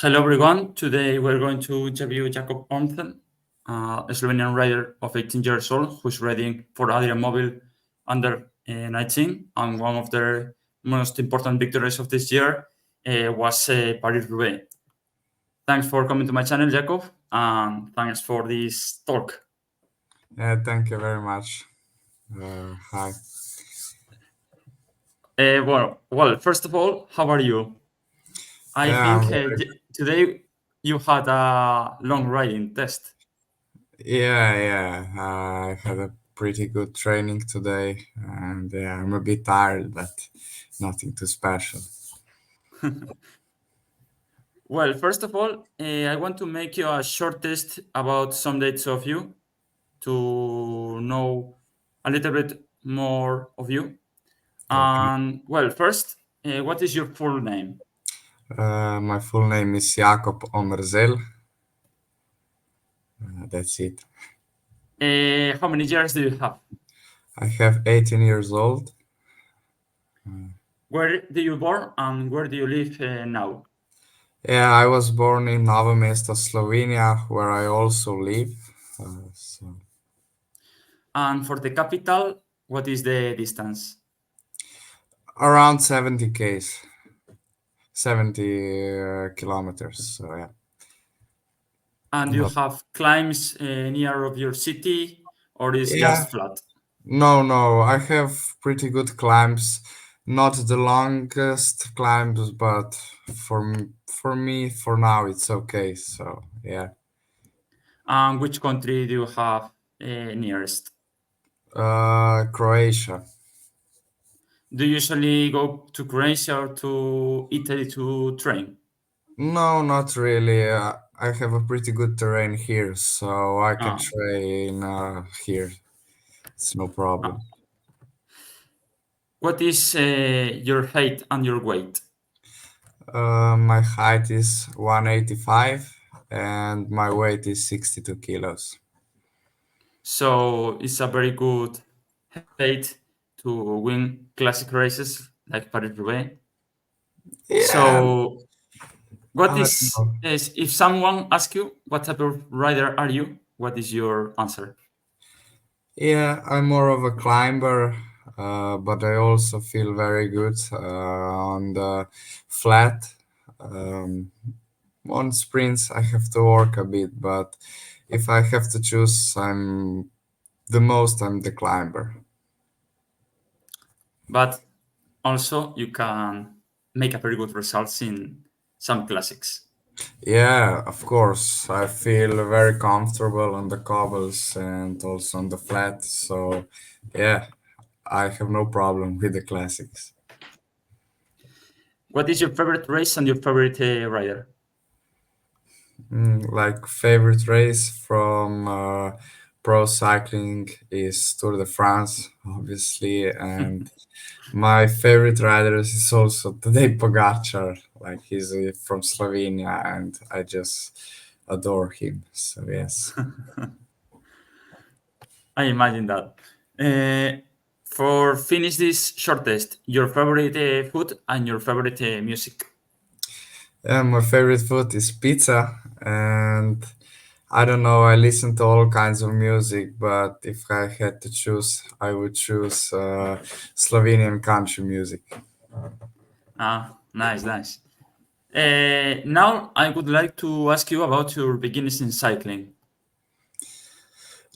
Hello everyone. Today we're going to interview Jakob Omrzel, a Slovenian rider of 18 years old who's riding for Adria Mobil under 19. And one of their most important victories of this year was Paris-Roubaix. Thanks for coming to my channel, Jakob, and thanks for this talk. Thank you very much. Hi. Well, first of all, how are you? I Yeah, think today you had a long riding test. yeah. I had a pretty good training today, and yeah, I'm a bit tired, but nothing too special. Well, first of all, I want to make you a short test about some dates of you to know a little bit more of you. Okay. And well, first, what is your full name? My full name is Jakob Omrzel. That's it. How many years do you have? I have 18 years old. Where do you born and where do you live now? Yeah, I was born in Novo Mesto, Slovenia, where I also live. So And for the capital, what is the distance? around 70 k's, 70 kilometers. So yeah. And you Not, have climbs near of your city, or is yeah, just flat? no. I have pretty good climbs. Not the longest climbs, but for me, for now, it's okay. So yeah. And which country do you have nearest? Croatia. Do you usually go to Croatia or to Italy to train? No, not really. I have a pretty good terrain here, so I can Ah, train here. It's no ah. problem. What is your height and your weight? My height is 185 and my weight is 62 kilos. So it's a very good height to win classic races like Paris-Roubaix. Yeah, So what I don't know. is if someone asks you what type of rider are you, what is your answer? Yeah, I'm more of a climber, but I also feel very good on the flat. Um, on sprints, I have to work a bit, but if I have to choose, I'm the climber. But also you can make a very good results in some classics. Yeah, of course. I feel very comfortable on the cobbles and also on the flat. So, yeah, I have no problem with the classics. What is your favorite race and your favorite rider? Like favorite race from pro cycling is Tour de France, obviously, and my favorite rider is also Tadej Pogacar. Like he's from Slovenia, and I just adore him. So yes. I imagine that. Uh, for finish this short test, your favorite food and your favorite music. My favorite food is pizza, and I don't know, I listen to all kinds of music, but if I had to choose, I would choose Slovenian country music. Ah, nice, nice. Now I would like to ask you about your beginnings in cycling.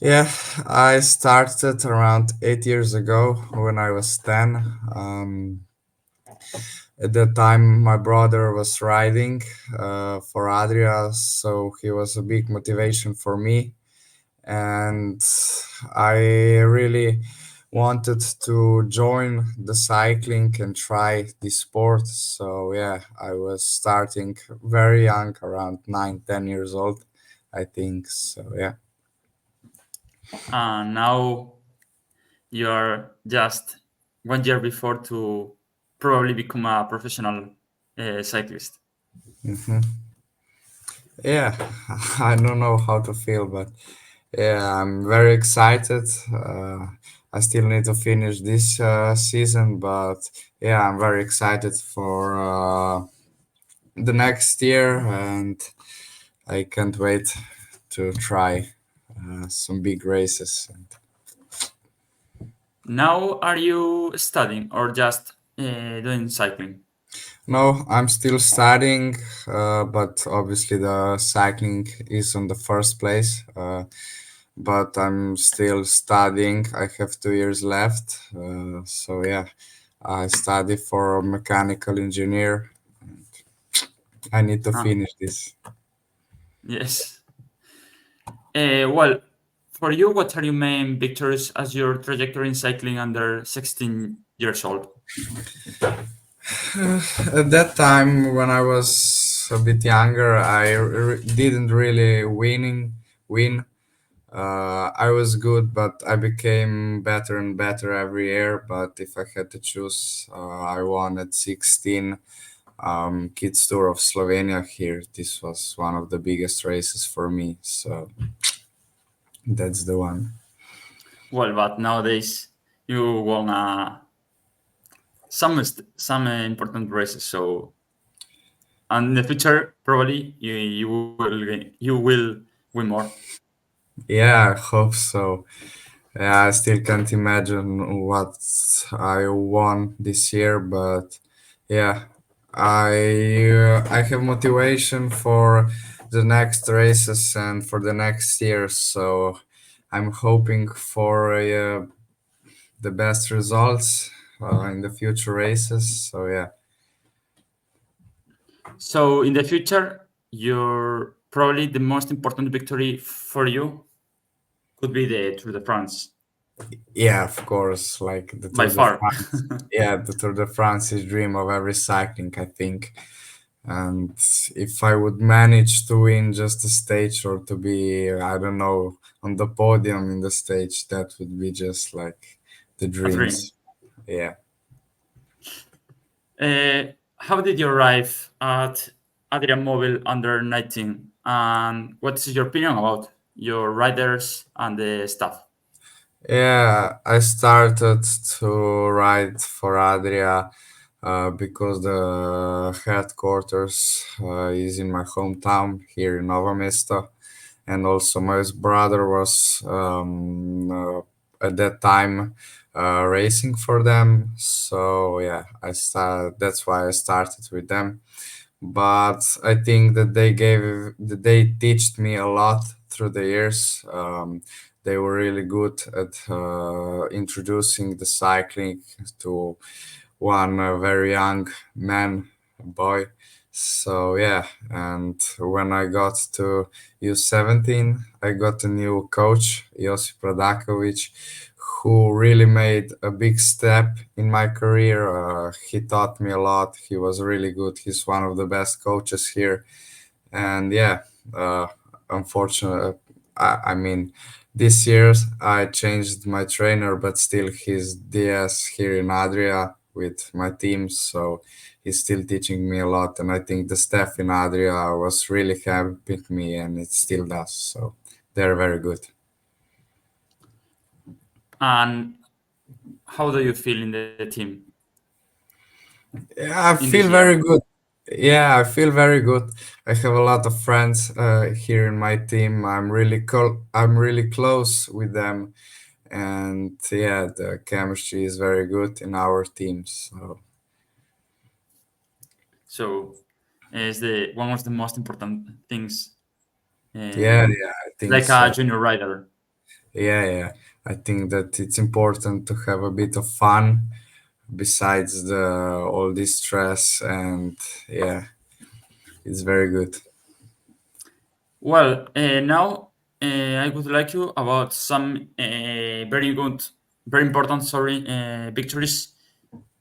Yeah, I started around 8 years ago when I was 10. At that time, my brother was riding for Adria, so he was a big motivation for me. And I really wanted to join the cycling and try this sport. So yeah, I was starting very young, around 9, 10 years old, I think. So yeah. And now you're just 1 year before to probably become a professional cyclist. hmm Yeah, I don't know how to feel, but yeah, I'm very excited. I still need to finish this season, but yeah, I'm very excited for the next year, and I can't wait to try some big races. Now, are you studying or just doing cycling? No, I'm still studying, but obviously the cycling is on the first place. But I'm still studying. I have 2 years left. So yeah, I study for a mechanical engineer. I need to Ah, finish this. yes. Well, for you, what are your main victories as your trajectory in cycling under 16 years old? At that time, when I was a bit younger, I didn't really win. I was good, but I became better and better every year. But if I had to choose, I won at 16 Kids Tour of Slovenia here. This was one of the biggest races for me. So that's the one. Well, but nowadays you won some important races. So, and in the future, probably you will win more. Yeah, I hope so. Yeah, I still can't imagine what I won this year, but yeah, I have motivation for the next races and for the next year, so I'm hoping for the best results in the future races. So yeah, So, in the future, your probably the most important victory for you could be the Tour de France yeah, of course, like the by Tour de far. France. Yeah, the Tour de France is dream of every cycling, I think. And if I would manage to win just a stage or to be, I don't know, on the podium in the stage, that would be just like the A dream. dreams. Yeah. How did you arrive at Adria Mobil under 19? And what is your opinion about your riders and the staff? Yeah, I started to ride for Adria because the headquarters is in my hometown here in Nova Mesto. And also my brother was at that time racing for them. So yeah, that's why I started with them. But I think that they taught me a lot through the years. They were really good at introducing the cycling to one very young man, boy. So yeah, and when I got to U17, I got a new coach, Josip Radakovic, who really made a big step in my career. He taught me a lot. He was really good. He's one of the best coaches here. And yeah, uh, unfortunately, I mean, this year I changed my trainer, but still he's DS here in Adria with my team. So he's still teaching me a lot. And I think the staff in Adria was really helping me and it still does. So they're very good. And how do you feel in the team Yeah, I in this feel year? very good. Yeah, I feel very good. I have a lot of friends here in my team. I'm really close with them, and yeah, the chemistry is very good in our team. So So it's the one of the most important things, yeah, uh, yeah, I think like a so. junior rider. Yeah, yeah, I think that it's important to have a bit of fun besides the all this stress, and yeah, it's very good. Well, now I would like you about some very good, very important, sorry, victories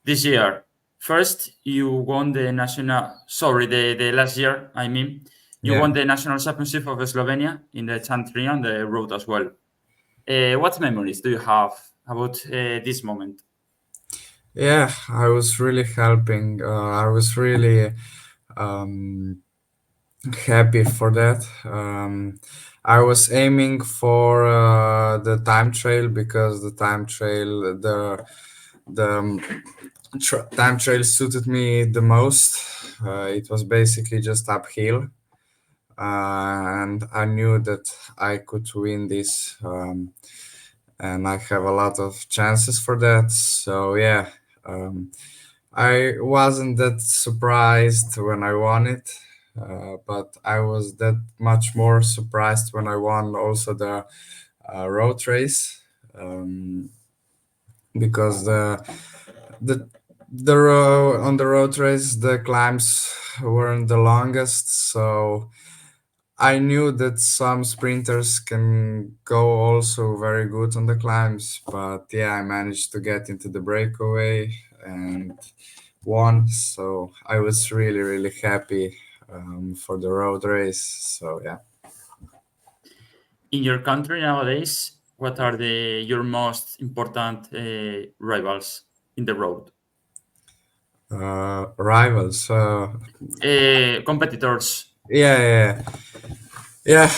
this year. First, you won the national. Sorry, the last year. I mean, you Yeah. won the national championship of Slovenia in the country on the road as well. What memories do you have about this moment? Yeah, I was really helping. I was really um, happy for that. I was aiming for the time trail because the time trail, the time trail suited me the most. It was basically just uphill, and I knew that I could win this, and I have a lot of chances for that. So yeah, um, I wasn't that surprised when I won it, but I was that much more surprised when I won also the road race, um, because on the road race the climbs weren't the longest, so I knew that some sprinters can go also very good on the climbs, but yeah, I managed to get into the breakaway and won. So I was really, really happy for the road race. So yeah, In your country nowadays, what are the your most important rivals in the road? rivals. Competitors. Yeah, yeah, yeah.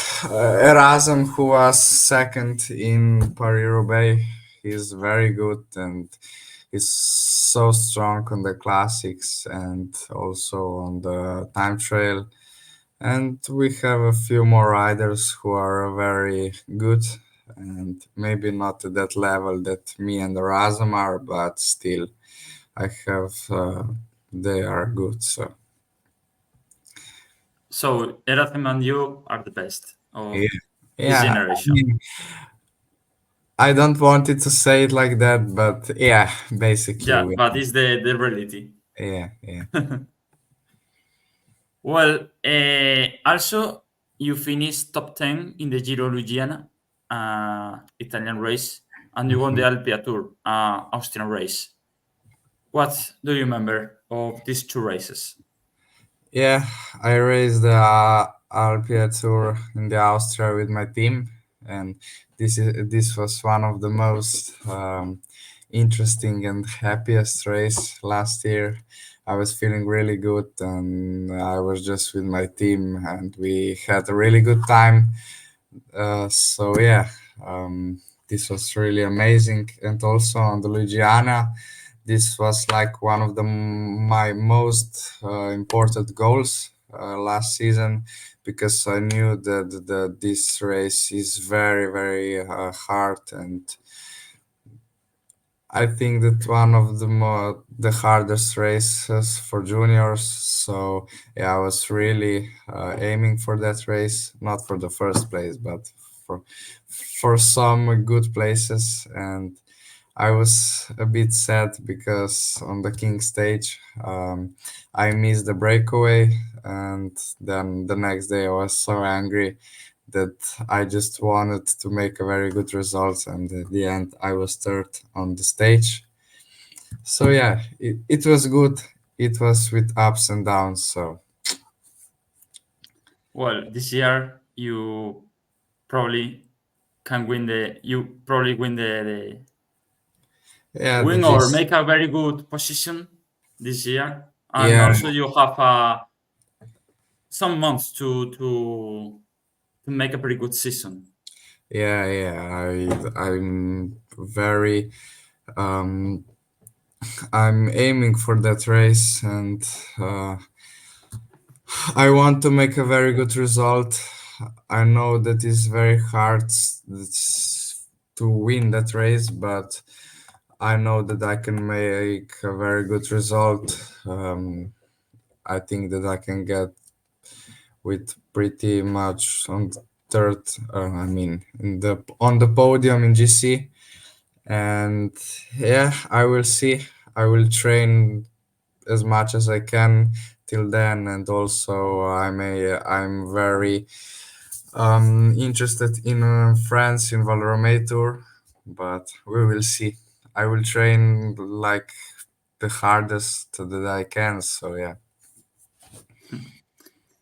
Erasm, who was second in Paris-Roubaix, he's very good and he's so strong on the classics and also on the time trail. And we have a few more riders who are very good and maybe not to that level that me and Erasm are, but still, I have they are good. So So Eratham and you are the best yeah, of this yeah. I generation. mean, I don't want it to say it like that, but yeah, basically, Yeah, but it's the reality. yeah, yeah, Well, also you finished top 10 in the Giro Lugana, Italian race, and you won the Mhm. Alpia Tour, Austrian race. What do you remember of these two races? Yeah. I raced the Alpia Tour in the Austria with my team, and this was one of the most interesting and happiest race last year. I was feeling really good, and I was just with my team, and we had a really good time. So yeah, this was really amazing, and also on the Louisiana, this was like one of my most important goals last season, because I knew that this race is very very hard, and I think that one of the hardest races for juniors. So yeah, I was really aiming for that race, not for the first place, but for some good places. And I was a bit sad because on the king stage, I missed the breakaway, and then the next day I was so angry that I just wanted to make a very good result, and at the end I was third on the stage. So yeah, it was good. It was with ups and downs. So Well, this year you probably can win the you probably win the yeah, win or make a very good position this year, and yeah, also you have some months to make a pretty good season. I'm very um I'm aiming for that race, and uh, I want to make a very good result. I know that it's very hard to win that race, but I know that I can make a very good result. I think that I can get with pretty much on third. I mean, in the on the podium in GC, and yeah, I will see. I will train as much as I can till then, and also I'm very interested in France in Valrome Tour, but we will see. I will train like the hardest that I can. So yeah,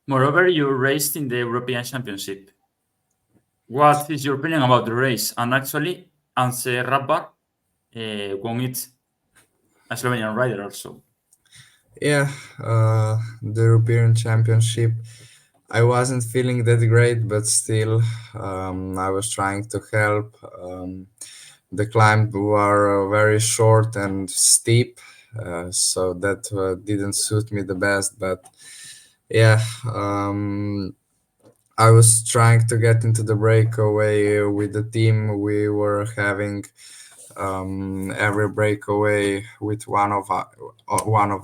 Moreover, you raced in the European Championship. What is your opinion about the race? And actually, Anse Rabbar won it, a Slovenian rider also. yeah. The European Championship. I wasn't feeling that great, but still, I was trying to help. The climbs were very short and steep, so that didn't suit me the best. But yeah, I was trying to get into the breakaway with the team. We were having every breakaway with one of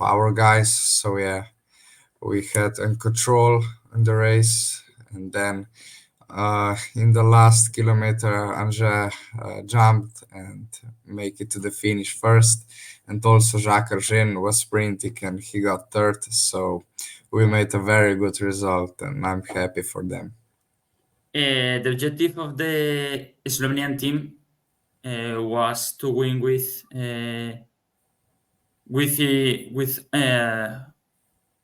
our guys. So yeah, we had in control in the race, and then in the last kilometer, Anja jumped and make it to the finish first, and also Jacques Arjen was sprinting and he got third. So we made a very good result, and I'm happy for them. The objective of the Slovenian team was to win with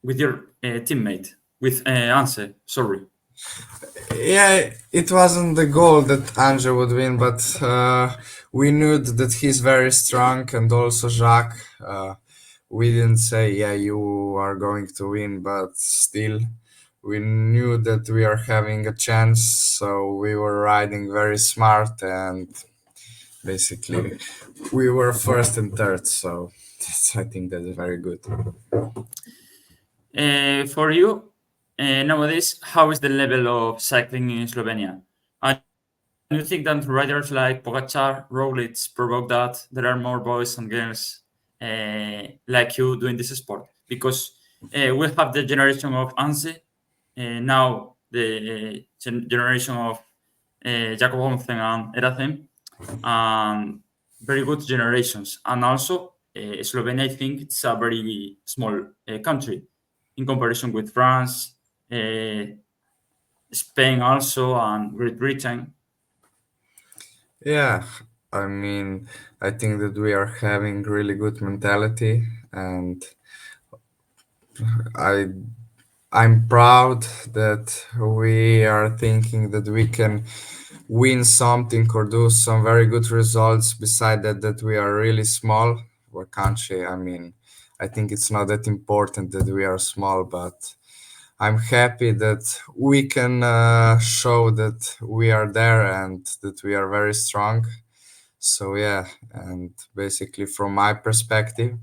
your teammate with Anse. Sorry. Yeah, it wasn't the goal that Anja would win, but we knew that he's very strong, and also Jacques. We didn't say, yeah, you are going to win, but still, we knew that we are having a chance, so we were riding very smart, and basically, we were first and third, so I think that is very good. For you, nowadays, how is the level of cycling in Slovenia? And you think that riders like Pogacar, Roglic provoke that there are more boys and girls like you doing this sport? Because we have the generation of Anse, now the generation of Jakob Omrzel and Erasem, and very good generations. And also, Slovenia, I think it's a very small country in comparison with France, uh, Spain also, and Great Britain. Yeah, I mean, I think that we are having really good mentality, and I I'm proud that we are thinking that we can win something or do some very good results. Beside that we are really small. Our country, I mean, I think it's not that important that we are small, but I'm happy that we can show that we are there and that we are very strong. So yeah, and basically from my perspective,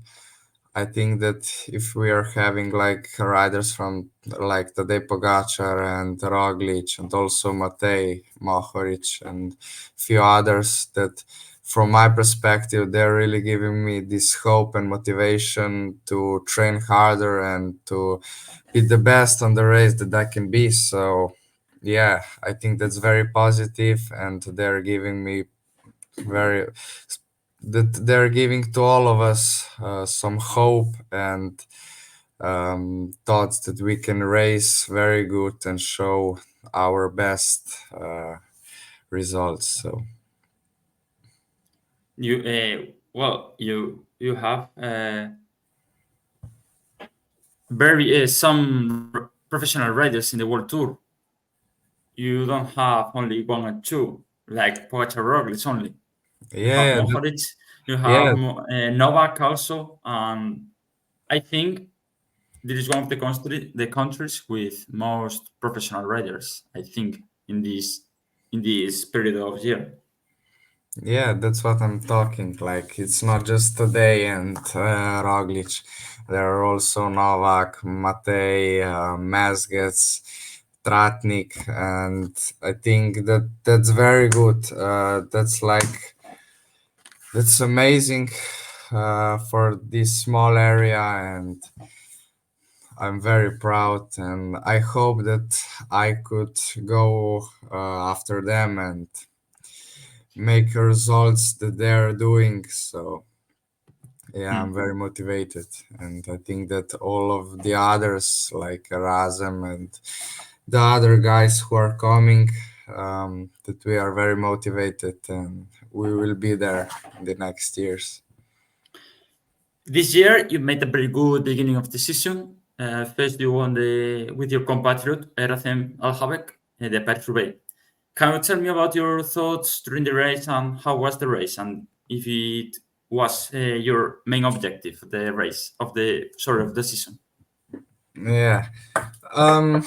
I think that if we are having like riders from like Tadej Pogačar and Roglic and also Matej Mohoric and few others, that from my perspective they're really giving me this hope and motivation to train harder and to be the best on the race that I can be. So yeah, I think that's very positive, and they're giving me very that they're giving to all of us some hope and thoughts that we can race very good and show our best results. So You well, you have very some professional riders in the world tour. You don't have only one or two like Pogacar, Roglic only. You have yeah, Mohoric, you have yeah, Novak also, and I think this is one of the countries with most professional riders. I think in this period of year. yeah. That's what I'm talking. Like it's not just today and Roglic. There are also Novak, Matej, Mazgets, Tratnik, and I think that that's very good. That's amazing for this small area, and I'm very proud. And I hope that I could go after them and make results that they're doing. So yeah, I'm Hmm. very motivated, and I think that all of the others like Erasm and the other guys who are coming, that we are very motivated, and we will be there in the next years. This year, you made a very good beginning of the season. First, you won the with your compatriot Erasem Alhabek, the Paris-Roubaix. Can you tell me about your thoughts during the race and how was the race and if it was your main objective of the race of the season? Yeah. Um,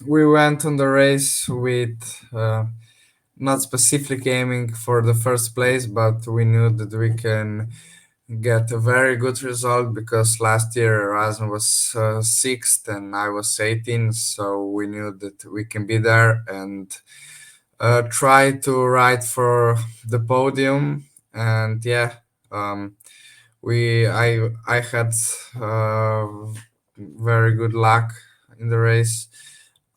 we went on the race with not specifically aiming for the first place, but we knew that we can get a very good result because last year Erasmus was sixth and I was 18, so we knew that we can be there and try to ride for the podium. And yeah, um, I had uh, very good luck in the race.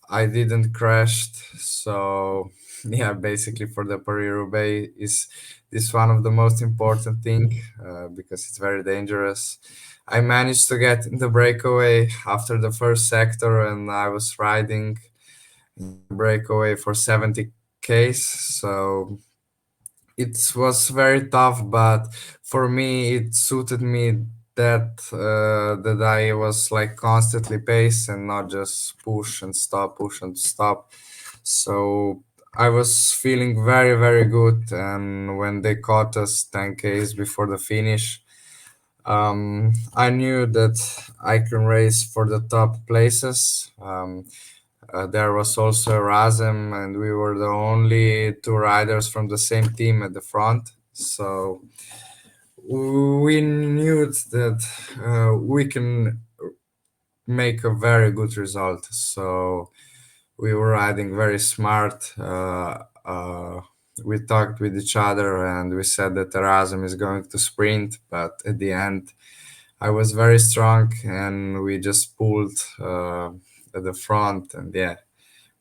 I didn't crash, so yeah, basically for the Paris-Roubaix is this one of the most important thing because it's very dangerous. I managed to get in the breakaway after the first sector, and I was riding breakaway for 70 Ks. So it was very tough, but for me it suited me that I was like constantly pace and not just push and stop. So I was feeling very good, and when they caught us 10 Ks before the finish, I knew that I can race for the top places. There was also Razem, and we were the only two riders from the same team at the front. So we knew that we can make a very good result. So we were riding very smart. We talked with each other and we said that Razem is going to sprint, but at the end, I was very strong and we just pulled at the front, and yeah,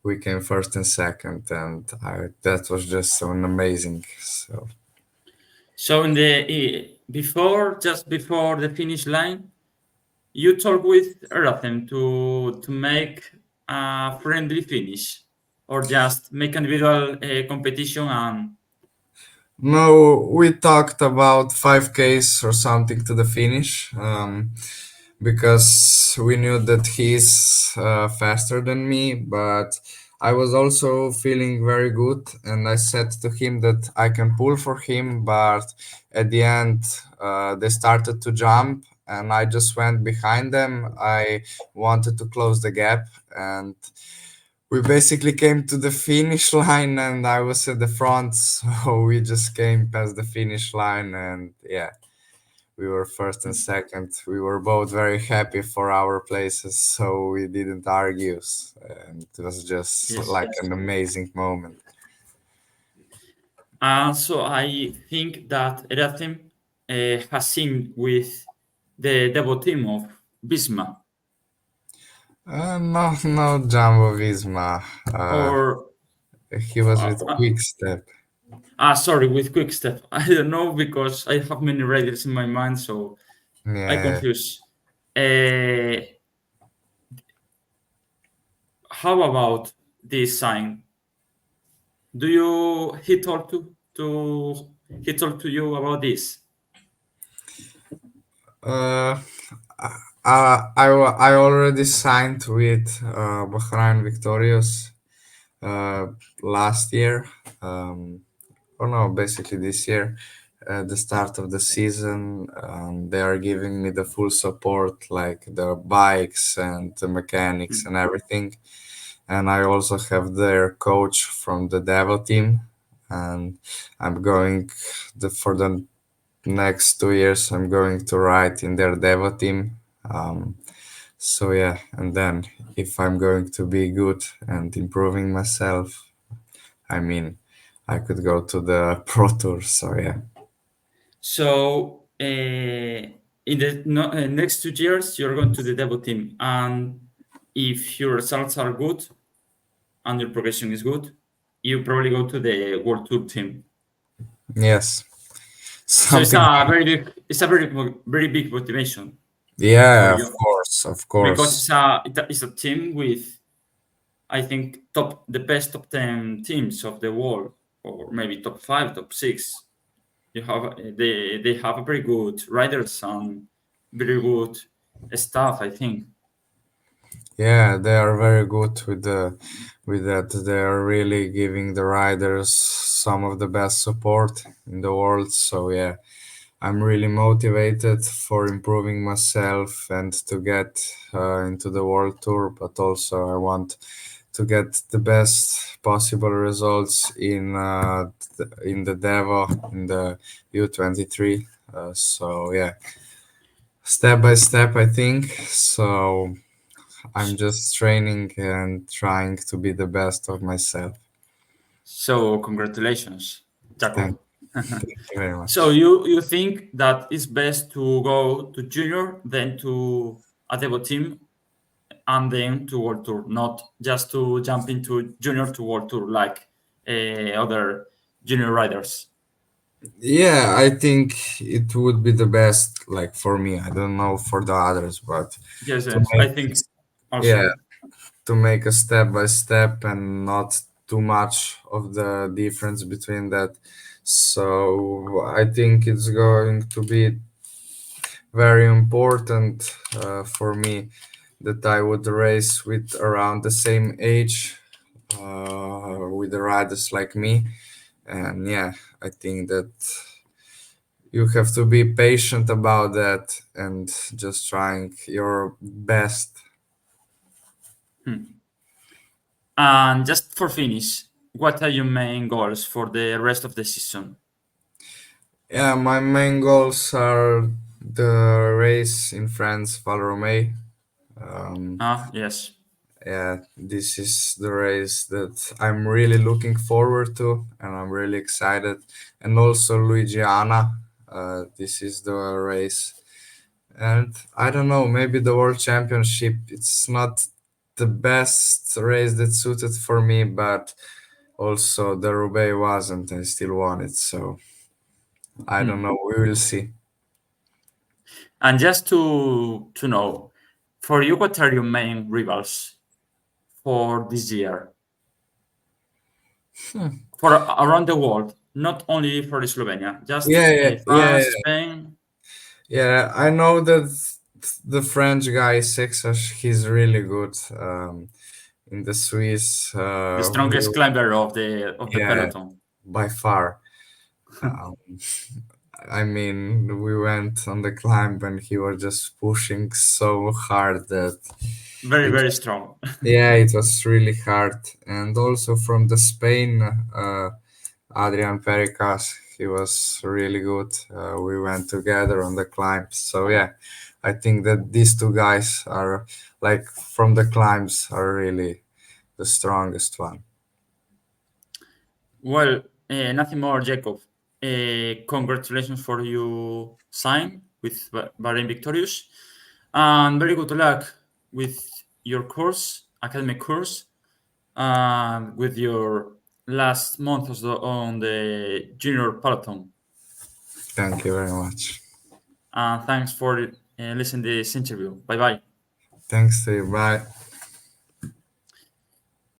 we came first and second, and that was just so amazing. So So in the before, just before the finish line, you talk with Erathem to make a friendly finish, or just make an individual competition and no, we talked about 5Ks or something to the finish, because we knew that he's faster than me, but I was also feeling very good, and I said to him that I can pull for him, but at the end, they started to jump, and I just went behind them. I wanted to close the gap, and we basically came to the finish line, and I was at the front, so we just came past the finish line, and yeah, we were first and second. We were both very happy for our places, so we didn't argue, and it was just yes. like an amazing moment. So I think that Erathem has seen with the debut team of Bisma, No, no Jumbo Visma. or He was uh, with uh, Quick Step. sorry, with Quickstep. I don't know because I have many riders in my mind, so I Yeah. confuse. Uh, how about this sign? Do you he talked to you about this, Uh, I already signed with Bahrain Victorious uh, last year. Or no, basically this year, the start of the season. They are giving me the full support, like the bikes and the mechanics and everything. And I also have their coach from the Devil team, and I'm going for the next 2 years. I'm going to ride in their Devil team. So yeah, and then if I'm going to be good and improving myself, I mean, I could go to the Pro Tour. So yeah. so in the next 2 years you're going to the debut team, and if your results are good and your progression is good, you probably go to the World Tour team. Yes. So it's Something. a very big motivation for Yeah, of you, course, of because course. it's a team with, I think, the best top 10 teams of the world, or maybe top 5, top 6. You have they have a very good riders and very good staff, I think. Yeah, they are very good with that. They are really giving the riders some of the best support in the world. So yeah, I'm really motivated for improving myself and to get into the world tour. But also, I want to get the best possible results in the Devo in the U23. So yeah, step by step, I think. So I'm just training and trying to be the best of myself. So congratulations, Jakob. Thank, thank you very So much. you think that it's best to go to junior, then to a debut team, and then to World Tour, not just to jump into junior to World Tour like other junior riders. Yeah, I think it would be the best, like for me. I don't know for the others, but Yes, to yes, I make think yeah, also. to make a step by step and not too much of the difference between that. So I think it's going to be very important for me that I would race with around the same age with the riders like me. And yeah, I think that you have to be patient about that and just trying your best. Hmm. And just for finish, what are your main goals for the rest of the season? Yeah, my main goals are the race in France, Paris-Roubaix. Um, Ah, yes. yeah, this is the race that I'm really looking forward to, and I'm really excited. And also Louisiana, this is the race. And I don't know, maybe the World Championship. It's not the best race that suited for me, but also the Roubaix wasn't. I still won it, so I don't Hmm. know. We will see. And just to know, for you, what are your main rivals for this year? For around the world, not only for Slovenia, just Yeah, yeah, yeah, France, yeah. Spain, Yeah, I know that the French guy Sexas, he's really good. In the Swiss, the strongest climber of the yeah, peloton. by far. Um, I mean, we went on the climb and he was just pushing so hard that Very, it, very strong. yeah, it was really hard. And also from the Spain, Adrian Pericas, he was really good. We went together on the climbs. So yeah, I think that these two guys are like from the climbs are really the strongest one. Well, nothing more, Jacob. Congratulations for you sign with Bahrain Victorious, and very good luck with your course, academic course, and with your last month on the junior peloton. Thank you very much. And thanks for listening to this interview. Bye bye. Thanks to you. Bye.